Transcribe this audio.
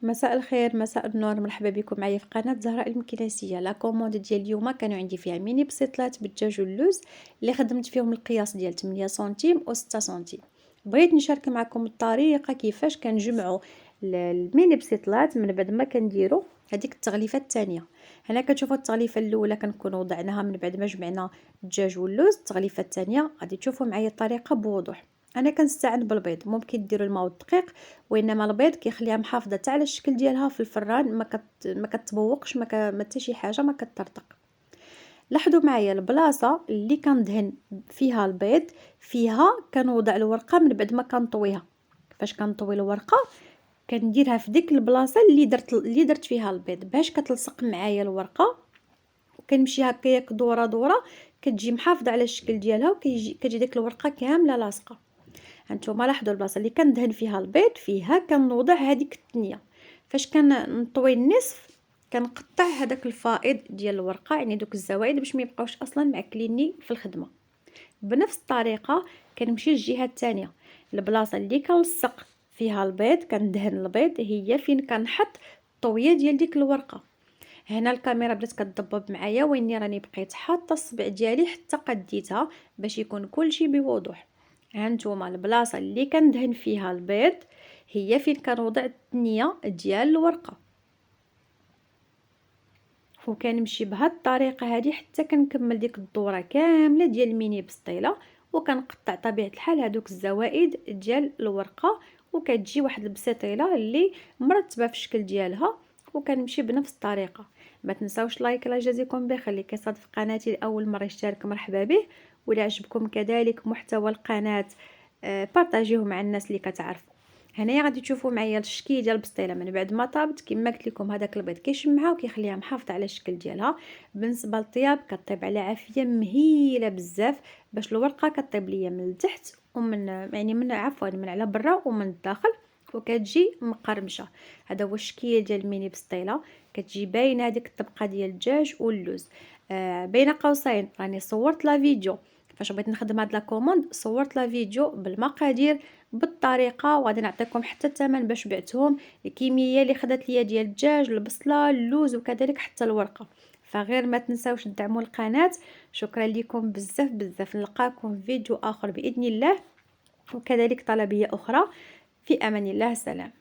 مساء الخير، مساء النور، مرحبا بكم معايا في قناة زهراء المكنسية. لا كوموند ديال اليوم كانوا عندي فيها ميني بسيطلات بالدجاج واللوز اللي خدمت فيهم القياس ديال 8 سنتيم و 6 سنتيم. بغيت نشارك معكم الطريقة كيفاش كنجمعوا الميني بسيطلات من بعد ما كنديروا هذيك التغليفه الثانيه. هنا كتشوفوا التغليفه الاولى كنكونوا وضعناها من بعد ما جمعنا الدجاج واللوز. التغليفه الثانيه غادي تشوفوا معايا الطريقه بوضوح. انا كنستعن بالبيض، ممكن ديروا الماء والدقيق، وانما البيض كيخليها محافظه حتى على الشكل ديالها في الفران، ما كتبوقش، ما حتى شي حاجه ما كتطرطق. لاحظوا معايا البلاصه اللي كندهن فيها البيض فيها كنوضع الورقه من بعد ما كنطويها. فاش كنطوي الورقه كنديرها في ديك البلاصه اللي درت فيها البيض باش كتلصق معايا الورقه، وكنمشي هكاياك دوره دوره كتجي محافظه على الشكل ديالها، كتجي ديك الورقه كامله لاصقه. هانتوما لاحظوا البلاصه اللي كندهن فيها البيض فيها كنوضع هذيك الثنيه. فاش كنطوي النصف كنقطع هذاك الفائض ديال الورقه، يعني دوك الزوايد باش ما يبقاوش اصلا معكليني في الخدمه. بنفس الطريقه كنمشي للجهه الثانيه، البلاصه اللي كنلصق فيها البيض كندهن البيض هي فين كنحط الطويه ديال ديك الورقه. هنا الكاميرا بدات كتضبب معايا، واني راني بقيت حاطه الصبع ديالي حتى قديتها باش يكون كلشي بوضوح. هانتوما البلاصه اللي كندهن فيها البيض هي فين كنوضع الثنيه ديال الورقه، وكنمشي بهاد الطريقه هذه حتى كنكمل ديك الدوره كامله ديال الميني بسطيله، وكنقطع طبيعه الحال هذوك الزوائد ديال الورقه، وكتجي واحد البسيطيله اللي مرتبه في الشكل ديالها. وكنمشي بنفس الطريقه. ما تنساوش لايك. الله يجازيكم بخير. اللي كيصادف قناتي لاول مره يشترك مرحبا به، ولا عجبكم كذلك محتوى القناه بارطاجيوه مع الناس اللي كتعرفوا. هنايا غادي تشوفوا معايا الشكل ديال البسطيله من بعد ما طابت. كما قلت لكم هذاك البيض كيشمعها وكيخليها محافظه على الشكل ديالها. بالنسبه للطياب كطيب على عافيه مهيله بزاف، باش الورقه كطيب ليا من التحت ومن يعني من عفوا من على برا ومن الداخل، وكتجي مقرمشه. هذا هو الشكل ديال الميني بسطيله. كتجي باينه هذيك الطبقه ديال الدجاج واللوز. بين قوسين راني صورت لا فيديو فاش بغيت نخدم هاد لا كوموند، صورت لا فيديو بالمقادير بالطريقه، وغادي نعطيكم حتى الثمن باش بعتهم، الكميه اللي خدات ليا ديال الدجاج، البصله، اللوز، وكذلك حتى الورقه. فغير ما تنساوش تدعموا القناه. شكرا لكم بزاف بزاف. نلقاكم في فيديو اخر باذن الله، وكذلك طلبيه اخرى. في امان الله. سلام.